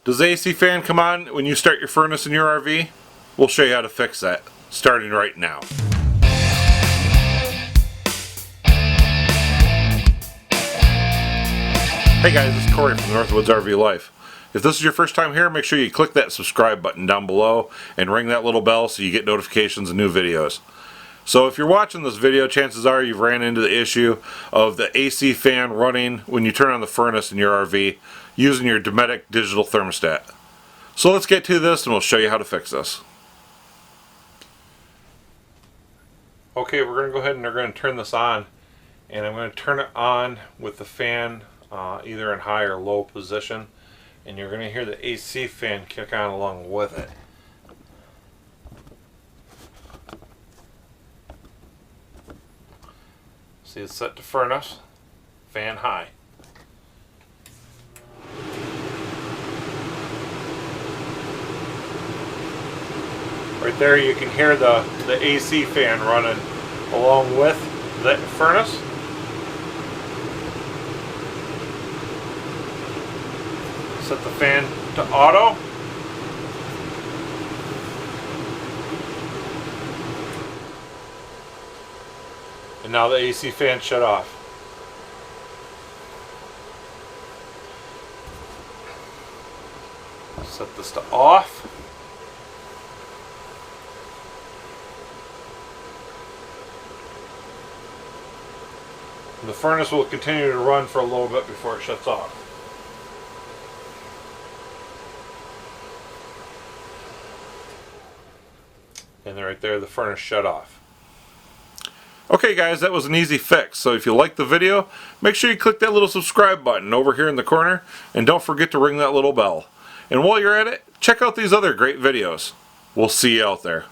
Does the AC fan come on when you start your furnace in your RV? We'll show you how to fix that, starting right now. Hey guys, this is Corey from Northwoods RV Life. If this is your first time here, make sure you click that subscribe button down below and ring that little bell so you get notifications of new videos. So if you're watching this video, chances are you've ran into the issue of the AC fan running when you turn on the furnace in your RV using your Dometic digital thermostat. So let's get to this and we'll show you how to fix this. Okay, we're going to go ahead and we're going to turn this on, and I'm going to turn it on with the fan either in high or low position, and you're going to hear the AC fan kick on along with it. See, it's set to furnace, fan high. Right there you can hear the AC fan running along with the furnace. Set the fan to auto. And now the AC fan shut off. Set this to off. And the furnace will continue to run for a little bit before it shuts off. And right there, the furnace shut off. Okay guys, that was an easy fix. So if you liked the video, make sure you click that little subscribe button over here in the corner, and don't forget to ring that little bell. And while you're at it, check out these other great videos. We'll see you out there.